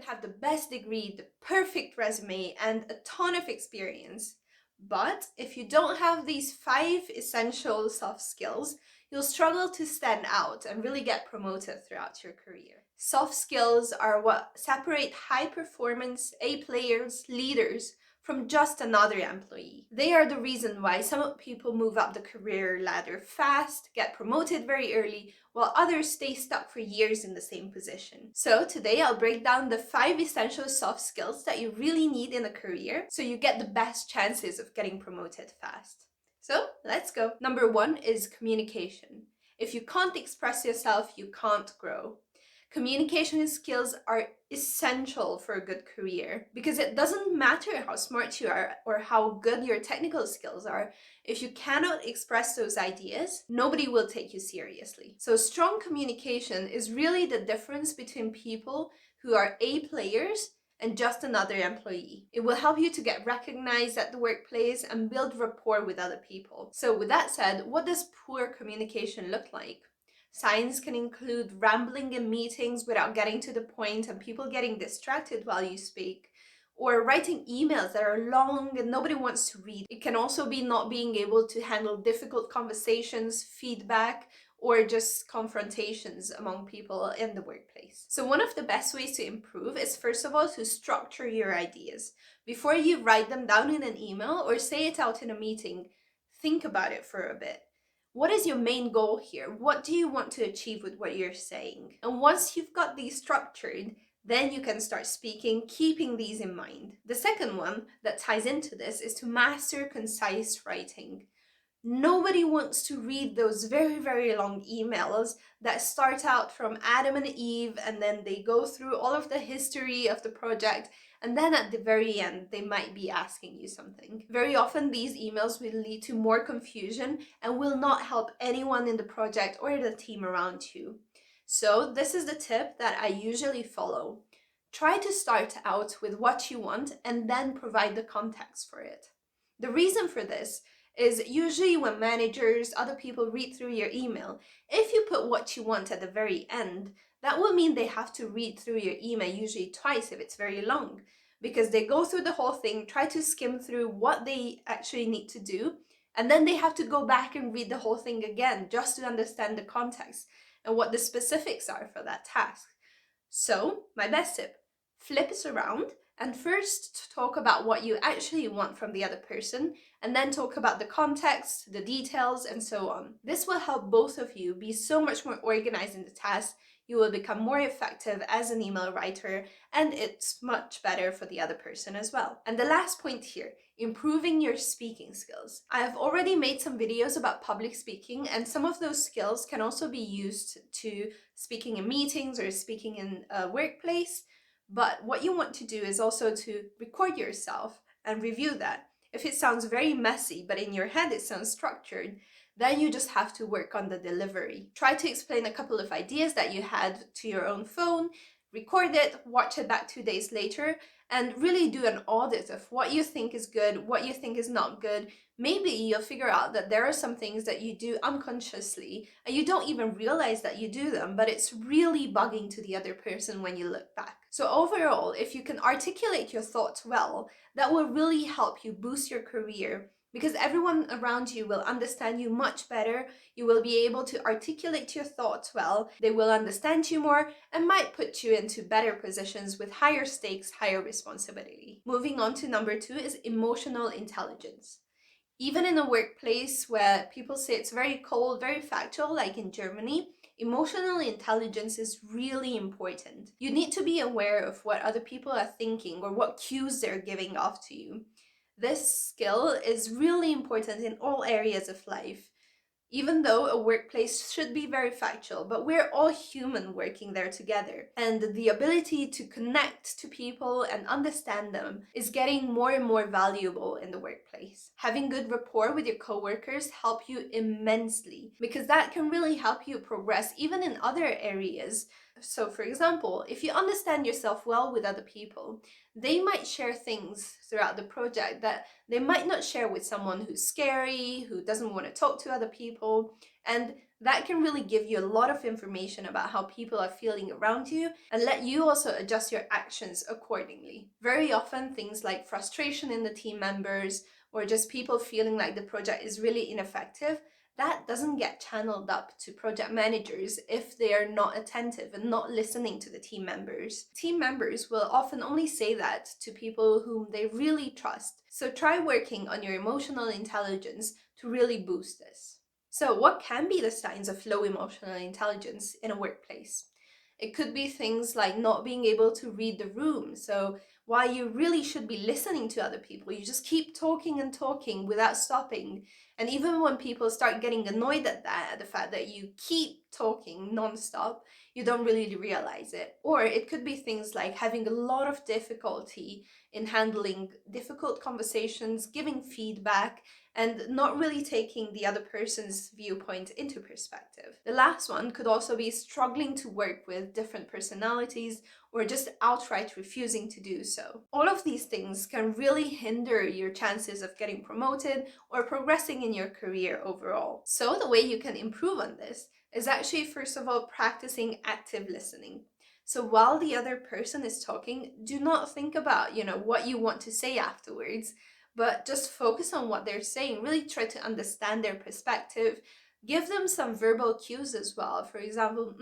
have the best degree, the perfect resume, and a ton of experience. But if you don't have these 5 essential soft skills, you'll struggle to stand out and really get promoted throughout your career. Soft skills are what separate high performance A players, leaders, from just another employee. They are the reason why some people move up the career ladder fast, get promoted very early, while others stay stuck for years in the same position. So today I'll break down the 5 essential soft skills that you really need in a career so you get the best chances of getting promoted fast. So let's go. Number 1 is communication. If you can't express yourself, you can't grow. Communication skills are essential for a good career because it doesn't matter how smart you are or how good your technical skills are. If you cannot express those ideas, nobody will take you seriously. So strong communication is really the difference between people who are A players and just another employee. It will help you to get recognized at the workplace and build rapport with other people. So with that said, what does poor communication look like? Signs can include rambling in meetings without getting to the point and people getting distracted while you speak, or writing emails that are long and nobody wants to read. It can also be not being able to handle difficult conversations, feedback, or just confrontations among people in the workplace. So one of the best ways to improve is, first of all, to structure your ideas. Before you write them down in an email or say it out in a meeting, think about it for a bit. What is your main goal here? What do you want to achieve with what you're saying? And once you've got these structured, then you can start speaking, keeping these in mind. The second one that ties into this is to master concise writing. Nobody wants to read those very, very long emails that start out from Adam and Eve and then they go through all of the history of the project, and then at the very end they might be asking you something. Very often these emails will lead to more confusion and will not help anyone in the project or the team around you. So this is the tip that I usually follow. Try to start out with what you want and then provide the context for it. The reason for this is usually when managers, other people read through your email, if you put what you want at the very end, that will mean they have to read through your email usually twice if it's very long, because they go through the whole thing, try to skim through what they actually need to do, and then they have to go back and read the whole thing again just to understand the context and what the specifics are for that task. So, my best tip, flip it around and first talk about what you actually want from the other person, and then talk about the context, the details, and so on. This will help both of you be so much more organized in the task. You will become more effective as an email writer, and it's much better for the other person as well. And the last point here, improving your speaking skills. I have already made some videos about public speaking, and some of those skills can also be used to speaking in meetings or speaking in a workplace. But what you want to do is also to record yourself and review that. If it sounds very messy, but in your head it sounds structured, then you just have to work on the delivery. Try to explain a couple of ideas that you had to your own phone, record it, watch it back 2 days later, and really do an audit of what you think is good, what you think is not good. Maybe you'll figure out that there are some things that you do unconsciously and you don't even realize that you do them, but it's really bugging to the other person when you look back. So overall, if you can articulate your thoughts well, that will really help you boost your career, because everyone around you will understand you much better. You will be able to articulate your thoughts well, they will understand you more, and might put you into better positions with higher stakes, higher responsibility. Moving on to number 2 is emotional intelligence. Even in a workplace where people say it's very cold, very factual, like in Germany, emotional intelligence is really important. You need to be aware of what other people are thinking or what cues they're giving off to you. This skill is really important in all areas of life. Even though a workplace should be very factual, but we're all human working there together. And the ability to connect to people and understand them is getting more and more valuable in the workplace. Having good rapport with your coworkers help you immensely, because that can really help you progress even in other areas. So for example, if you understand yourself well with other people, they might share things throughout the project that they might not share with someone who's scary, who doesn't want to talk to other people. And That can really give you a lot of information about how people are feeling around you and let you also adjust your actions accordingly. Very often, things like frustration in the team members or just people feeling like the project is really ineffective, that doesn't get channeled up to project managers if they are not attentive and not listening to the team members. Team members will often only say that to people whom they really trust. So try working on your emotional intelligence to really boost this. So, what can be the signs of low emotional intelligence in a workplace? It could be things like not being able to read the room. So, while you really should be listening to other people, you just keep talking and talking without stopping. And even when people start getting annoyed at that, at the fact that you keep talking nonstop, you don't really realize it. Or it could be things like having a lot of difficulty in handling difficult conversations, giving feedback, and not really taking the other person's viewpoint into perspective. The last one could also be struggling to work with different personalities or just outright refusing to do so. All of these things can really hinder your chances of getting promoted or progressing in your career overall. So the way you can improve on this is actually, first of all, practicing active listening. So while the other person is talking, do not think about, what you want to say afterwards, but just focus on what they're saying. Really try to understand their perspective. Give them some verbal cues as well. For example,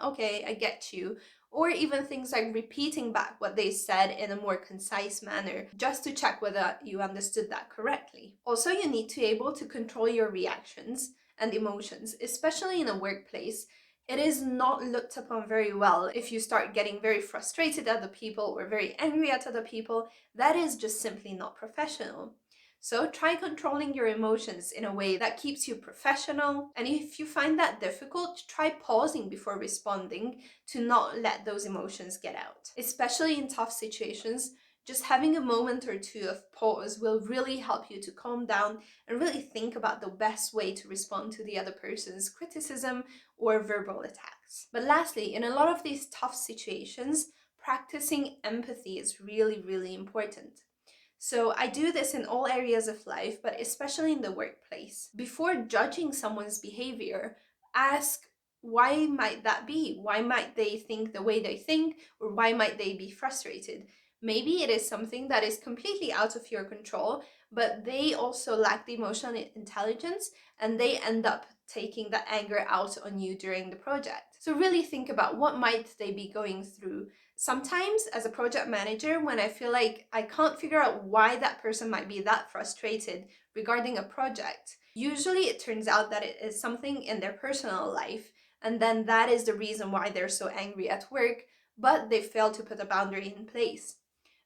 okay, I get you. Or even things like repeating back what they said in a more concise manner, just to check whether you understood that correctly. Also, you need to be able to control your reactions and emotions, especially in a workplace. It is not looked upon very well if you start getting very frustrated at the people or very angry at other people. That is just simply not professional. So try controlling your emotions in a way that keeps you professional. And if you find that difficult, try pausing before responding to not let those emotions get out. Especially in tough situations, just having a moment or two of pause will really help you to calm down and really think about the best way to respond to the other person's criticism or verbal attacks. But lastly, in a lot of these tough situations, practicing empathy is really, really important. So I do this in all areas of life, but especially in the workplace. Before judging someone's behavior, ask, why might that be? Why might they think the way they think, or why might they be frustrated? Maybe it is something that is completely out of your control, but they also lack the emotional intelligence and they end up taking the anger out on you during the project. So really think about what might they be going through. Sometimes as a project manager, when I feel like I can't figure out why that person might be that frustrated regarding a project, usually it turns out that it is something in their personal life, and then that is the reason why they're so angry at work, but they failed to put a boundary in place.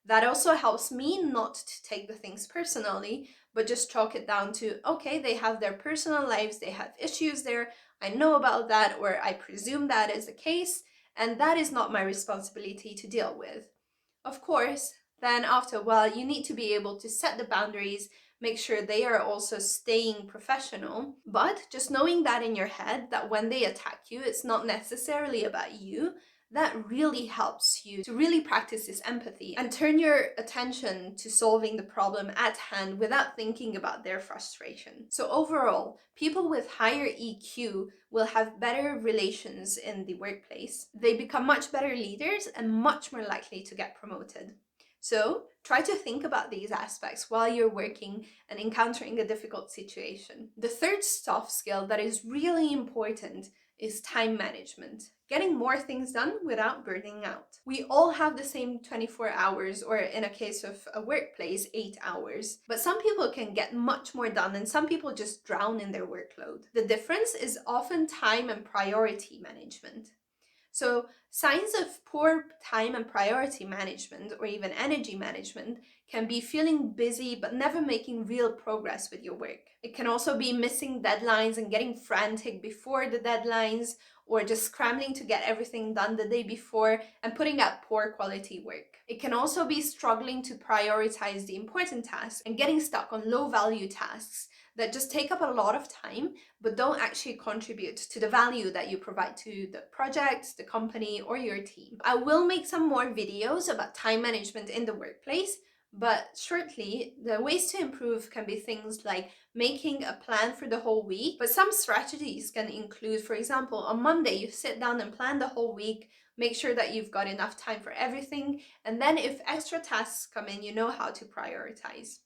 That also helps me not to take the things personally, but just chalk it down to, okay, they have their personal lives, they have issues there, I know about that, or I presume that is the case, and that is not my responsibility to deal with. Of course, then after a while, you need to be able to set the boundaries, make sure they are also staying professional. But just knowing that in your head, that when they attack you, it's not necessarily about you, that really helps you to really practice this empathy and turn your attention to solving the problem at hand without thinking about their frustration. So overall, people with higher EQ will have better relations in the workplace. They become much better leaders and much more likely to get promoted. So try to think about these aspects while you're working and encountering a difficult situation. The third soft skill that is really important is time management, getting more things done without burning out. We all have the same 24 hours, or in a case of a workplace, 8 hours. But some people can get much more done and some people just drown in their workload. The difference is often time and priority management. So signs of poor time and priority management, or even energy management, can be feeling busy but never making real progress with your work. It can also be missing deadlines and getting frantic before the deadlines, or just scrambling to get everything done the day before and putting out poor quality work. It can also be struggling to prioritize the important tasks and getting stuck on low value tasks that just take up a lot of time but don't actually contribute to the value that you provide to the project, the company, or your team. I will make some more videos about time management in the workplace, But shortly, the ways to improve can be things like making a plan for the whole week. But some strategies can include, for example, on Monday, you sit down and plan the whole week, make sure that you've got enough time for everything. And then if extra tasks come in, you know how to prioritize.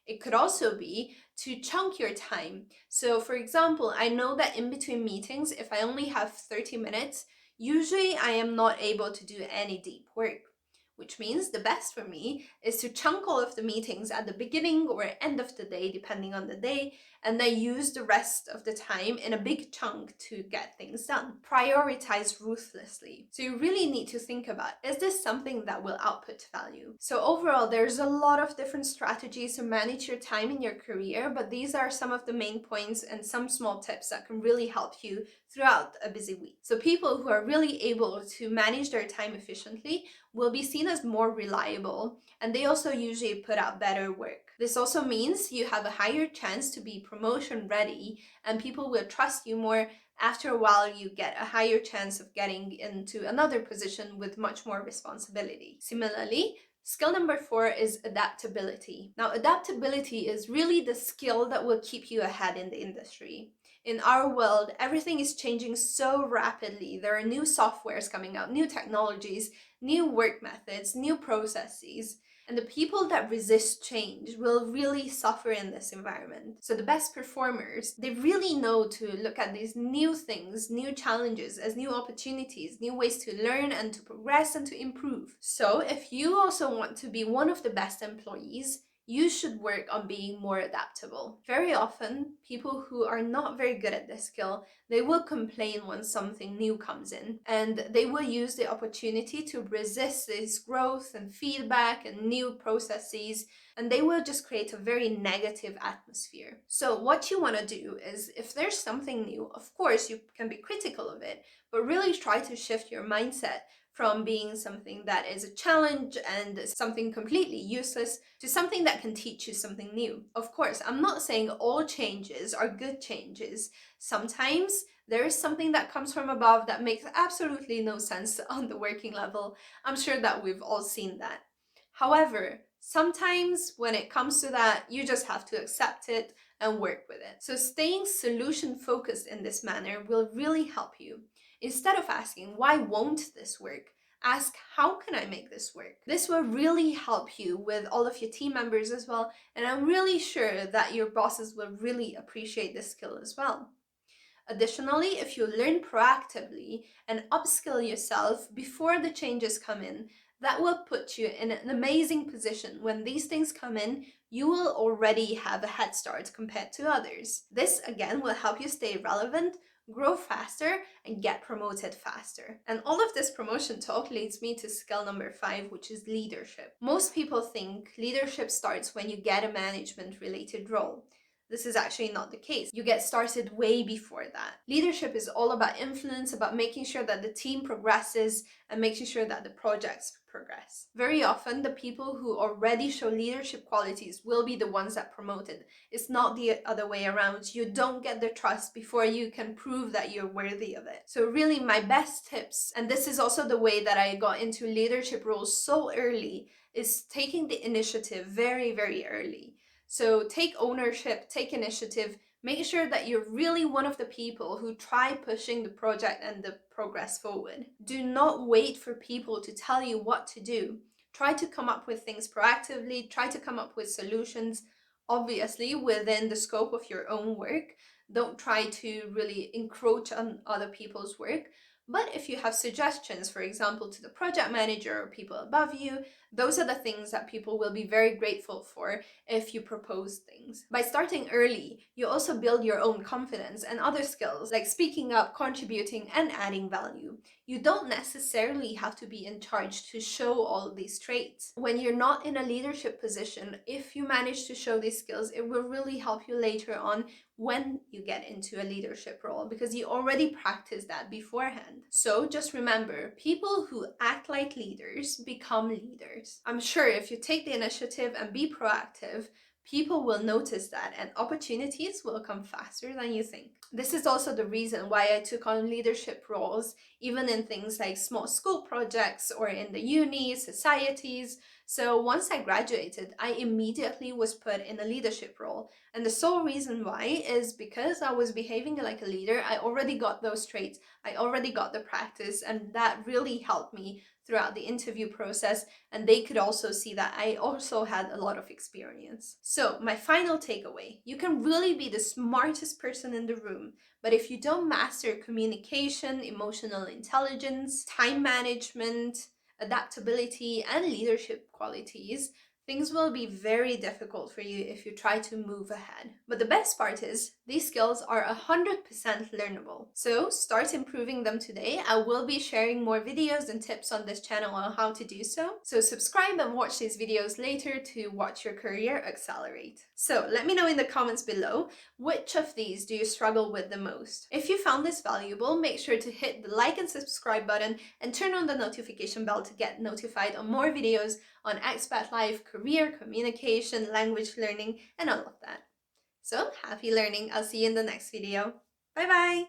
It could also be to chunk your time. So, for example, I know that in between meetings, if I only have 30 minutes, usually I am not able to do any deep work, which means the best for me is to chunk all of the meetings at the beginning or end of the day, depending on the day, and then use the rest of the time in a big chunk to get things done. Prioritize ruthlessly. So you really need to think about, is this something that will output value? So overall, there's a lot of different strategies to manage your time in your career, but these are some of the main points and some small tips that can really help you throughout a busy week. So people who are really able to manage their time efficiently will be seen as more reliable, and they also usually put out better work. This also means you have a higher chance to be promotion ready, and people will trust you more. After a while, you get a higher chance of getting into another position with much more responsibility. Similarly, skill number 4 is adaptability. Now, adaptability is really the skill that will keep you ahead in the industry. In our world, everything is changing so rapidly. There are new softwares coming out, new technologies, new work methods, new processes. And the people that resist change will really suffer in this environment. So the best performers, they really know to look at these new things, new challenges as new opportunities, new ways to learn and to progress and to improve. So if you also want to be one of the best employees, you should work on being more adaptable. Very often, people who are not very good at this skill, they will complain when something new comes in, and they will use the opportunity to resist this growth and feedback and new processes, and they will just create a very negative atmosphere. So what you want to do is, if there's something new, of course you can be critical of it, but really try to shift your mindset from being something that is a challenge and something completely useless to something that can teach you something new. Of course, I'm not saying all changes are good changes. Sometimes there is something that comes from above that makes absolutely no sense on the working level. I'm sure that we've all seen that. However, sometimes when it comes to that, you just have to accept it and work with it. So staying solution focused in this manner will really help you. Instead of asking, why won't this work? Ask, how can I make this work? This will really help you with all of your team members as well, and I'm really sure that your bosses will really appreciate this skill as well. Additionally, if you learn proactively and upskill yourself before the changes come in, that will put you in an amazing position. When these things come in, you will already have a head start compared to others. This again will help you stay relevant, grow faster, and get promoted faster. And all of this promotion talk leads me to skill number 5, which is leadership. Most people think leadership starts when you get a management related role. This is actually not the case. You get started way before that. Leadership is all about influence, about making sure that the team progresses and making sure that the projects progress. Very often, the people who already show leadership qualities will be the ones that promoted. It's not the other way around. You don't get the trust before you can prove that you're worthy of it. So really, my best tips, and this is also the way that I got into leadership roles so early, is taking the initiative very, very early. So take ownership, take initiative, make sure that you're really one of the people who try pushing the project and the progress forward. Do not wait for people to tell you what to do. Try to come up with things proactively, try to come up with solutions, obviously within the scope of your own work. Don't try to really encroach on other people's work. But if you have suggestions, for example, to the project manager or people above you, those are the things that people will be very grateful for if you propose things. By starting early, you also build your own confidence and other skills like speaking up, contributing, and adding value. You don't necessarily have to be in charge to show all these traits. When you're not in a leadership position, if you manage to show these skills, it will really help you later on when you get into a leadership role, because you already practiced that beforehand. So just remember, people who act like leaders become leaders. I'm sure if you take the initiative and be proactive, people will notice that and opportunities will come faster than you think. This is also the reason why I took on leadership roles, even in things like small school projects or in the uni, societies. So once I graduated, I immediately was put in a leadership role. And the sole reason why is because I was behaving like a leader. I already got those traits, I already got the practice, and that really helped me throughout the interview process. And they could also see that I also had a lot of experience. So, my final takeaway: you can really be the smartest person in the room, but if you don't master communication, emotional intelligence, time management, adaptability, and leadership qualities, things will be very difficult for you if you try to move ahead. But the best part is, these skills are 100% learnable. So start improving them today. I will be sharing more videos and tips on this channel on how to do so. So subscribe and watch these videos later to watch your career accelerate. So let me know in the comments below, which of these do you struggle with the most? If you found this valuable, make sure to hit the like and subscribe button and turn on the notification bell to get notified on more videos on expat life, career, communication, language learning, and all of that. So happy learning. I'll see you in the next video. Bye bye!